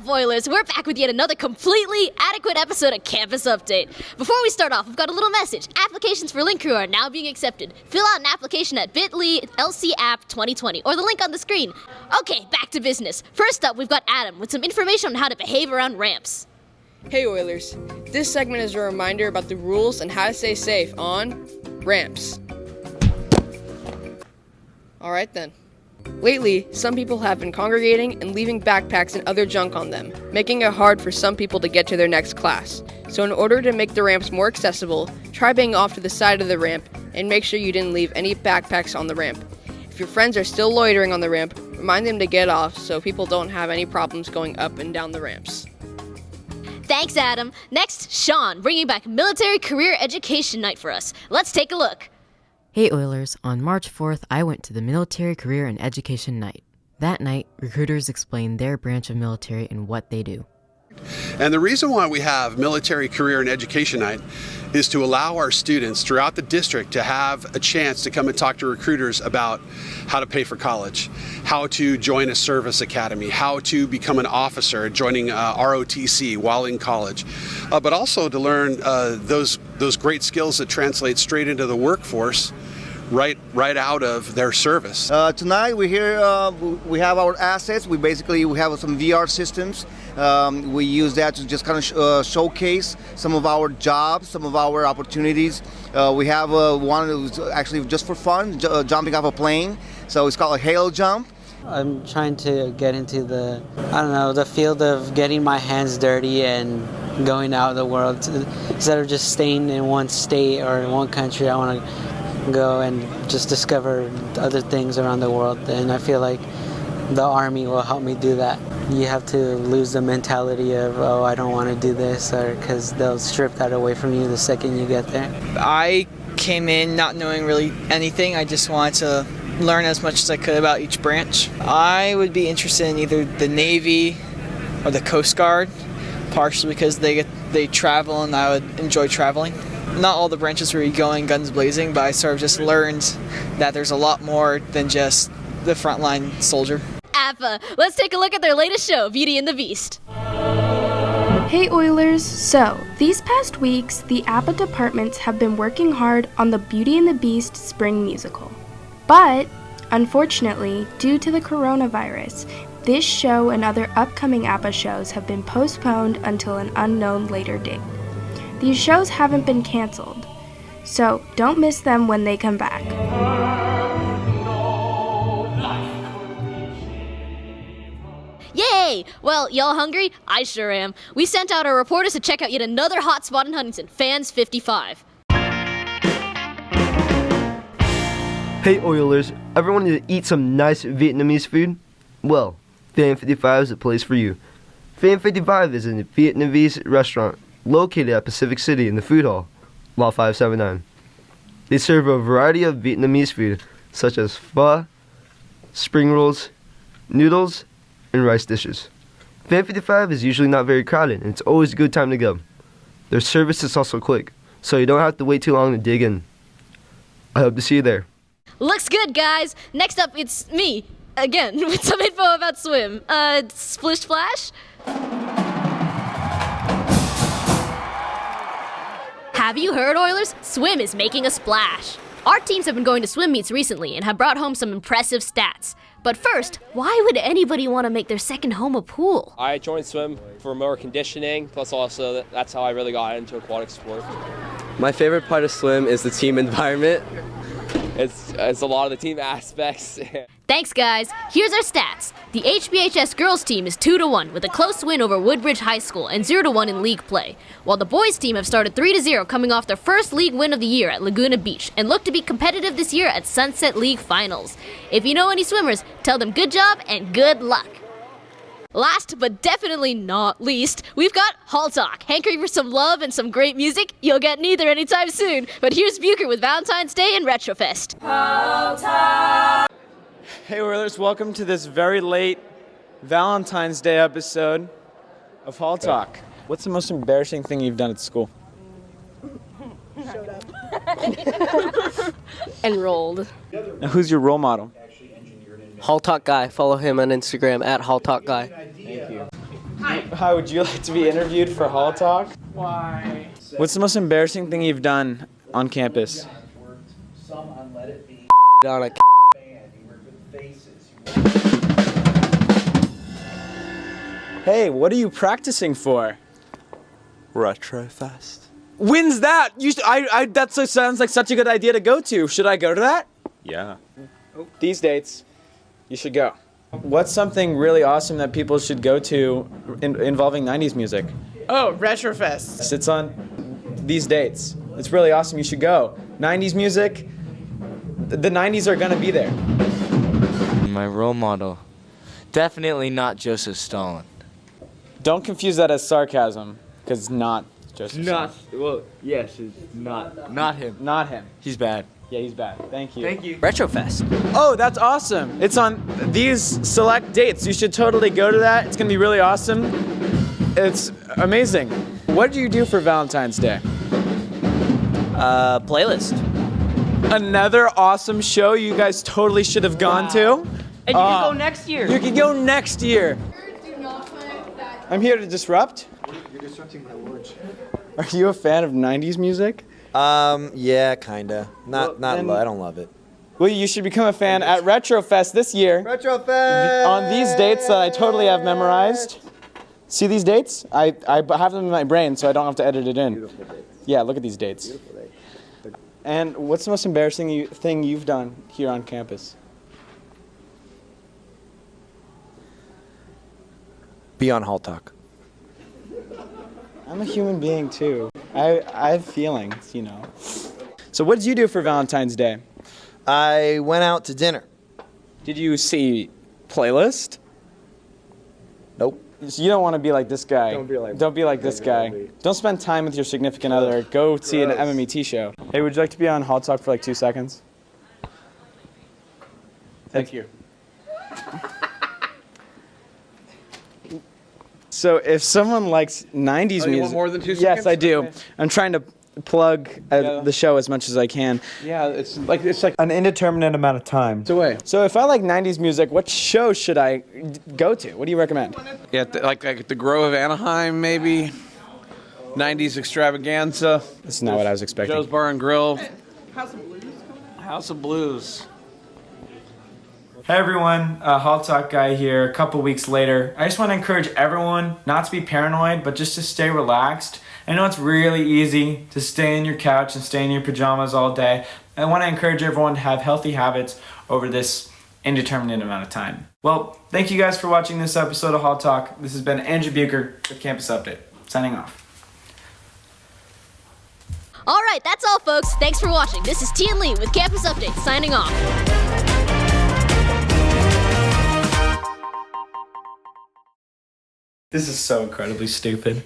up, Oilers? We're back with yet another completely adequate episode of Campus Update. Before we start off, we've got a little message. Applications for Link Crew are now being accepted. Fill out an application at bit.ly LCApp2020 or the link on the screen. Okay, back to business. First up, we've got Adam with some information on how to behave around ramps. Hey Oilers, this segment is a reminder about the rules and how to stay safe on ramps. Alright then. Lately, some people have been congregating and leaving backpacks and other junk on them, making it hard for some people to get to their next class. So in order to make the ramps more accessible, try being off to the side of the ramp and make sure you didn't leave any backpacks on the ramp. If your friends are still loitering on the ramp, remind them to get off so people don't have any problems going up and down the ramps. Thanks, Adam. Next, Sean, bringing back Military Career Education Night for us. Let's take a look. Hey Oilers, on March 4th, I went to the Military Career and Education Night. That night, recruiters explained their branch of military and what they do. And the reason why we have Military Career and Education Night is to allow our students throughout the district to have a chance to come and talk to recruiters about how to pay for college, how to join a service academy, how to become an officer, joining ROTC while in college, but also to learn those great skills that translate straight into the workforce right out of their service. Tonight we're here, we have our assets. We have some VR systems. We use that to just kind of showcase some of our jobs, some of our opportunities. We have one that was actually just for fun, jumping off a plane. So it's called a halo jump. I'm trying to get into the field of getting my hands dirty and going out in the world. Instead of just staying in one state or in one country, I want to go and just discover other things around the world, and I feel like the Army will help me do that. You have to lose the mentality of, oh, I don't want to do this, or because they'll strip that away from you the second you get there. I came in not knowing really anything. I just wanted to learn as much as I could about each branch. I would be interested in either the Navy or the Coast Guard, partially because they travel and I would enjoy traveling. Not all the branches were going guns blazing, but I sort of just learned that there's a lot more than just the frontline soldier. APA, let's take a look at their latest show, Beauty and the Beast. Hey Oilers, so these past weeks, the APA departments have been working hard on the Beauty and the Beast spring musical. But, unfortunately, due to the coronavirus, this show and other upcoming APA shows have been postponed until an unknown later date. These shows haven't been canceled, so don't miss them when they come back. Yay! Well, y'all hungry? I sure am. We sent out our reporters to check out yet another hot spot in Huntington, Phans 55. Hey Oilers, ever wanted to eat some nice Vietnamese food? Well, Phan 55 is the place for you. Phan 55 is a Vietnamese restaurant located at Pacific City in the food hall, Lot 579. They serve a variety of Vietnamese food, such as pho, spring rolls, noodles, and rice dishes. Phan 55 is usually not very crowded, and it's always a good time to go. Their service is also quick, so you don't have to wait too long to dig in. I hope to see you there. Looks good, guys. Next up, it's me, again, with some info about swim. Splish Splash? Have you heard, Oilers? Swim is making a splash. Our teams have been going to swim meets recently and have brought home some impressive stats. But first, why would anybody want to make their second home a pool? I joined swim for more conditioning, plus also that's how I really got into aquatic sport. My favorite part of swim is the team environment. It's a lot of the team aspects. Thanks, guys. Here's our stats. The HBHS girls team is 2-1 with a close win over Woodbridge High School and 0-1 in league play, while the boys team have started 3-0 coming off their first league win of the year at Laguna Beach and look to be competitive this year at Sunset League Finals. If you know any swimmers, tell them good job and good luck. Last but definitely not least, we've got Hall Talk. Hankering for some love and some great music? You'll get neither anytime soon. But here's Bucher with Valentine's Day and Retrofest. Hall Talk! Hey Oilers, welcome to this very late Valentine's Day episode of Hall Talk. What's the most embarrassing thing you've done at school? Showed up. Enrolled. Now, who's your role model? Hall Talk Guy. Follow him on Instagram at Hall Talk Guy. Thank you. Hi, Hi, would you like to be interviewed for Hall Talk? Why? What's the most embarrassing thing you've done on campus? On a Hey, what are you practicing for? Retrofest. When's that? That sounds like such a good idea to go to. Should I go to that? Yeah. These dates, you should go. What's something really awesome that people should go to involving 90s music? Oh, Retrofest. It's on these dates. It's really awesome. You should go. 90s music, the 90s are gonna be there. My role model, definitely not Joseph Stalin. Don't confuse that as sarcasm, because it's not Joseph Stalin. Well, yes, it's not him. Not him. He's bad. Yeah, he's bad. Thank you. Thank you. Retrofest. Oh, that's awesome. It's on these select dates. You should totally go to that. It's gonna be really awesome. It's amazing. What do you do for Valentine's Day? Playlist. Another awesome show you guys totally should have gone to. And you can go next year. You can go next year. I'm here to disrupt. You're disrupting my lunch. Are you a fan of 90s music? Yeah, kinda. I don't love it. Well, you should become a fan at Retrofest this year. Retrofest! On these dates that I totally have memorized. See these dates? I have them in my brain, so I don't have to edit it in. Beautiful dates. Yeah, look at these dates. Beautiful dates. And what's the most embarrassing thing you've done here on campus? Be on Hall Talk. I'm a human being too. I have feelings, you know. So what did you do for Valentine's Day? I went out to dinner. Did you see Playlist? Nope. So you don't want to be like this guy. Don't be like this guy. Don't spend time with your significant other. Go see an MMET show. Hey, would you like to be on Hall Talk for like 2 seconds? Thank you. So if someone likes 90s music... You want more than 2 seconds? Yes, I do. Okay. I'm trying to plug the show as much as I can. Yeah, it's like An indeterminate amount of time. it's away. So if I like 90s music, what show should I go to? What do you recommend? Yeah, like the Grove of Anaheim, maybe. 90s extravaganza. This is not what I was expecting. Joe's Bar and Grill. House of Blues. Hey everyone, Hall Talk guy here. A couple weeks later, I just want to encourage everyone not to be paranoid, but just to stay relaxed. I know it's really easy to stay on your couch and stay in your pajamas all day. I want to encourage everyone to have healthy habits over this indeterminate amount of time. Well, thank you guys for watching this episode of Hall Talk. This has been Andrew Bucher with Campus Update, signing off. All right, that's all, folks. Thanks for watching. This is Tian Lee with Campus Update, signing off. This is so incredibly stupid.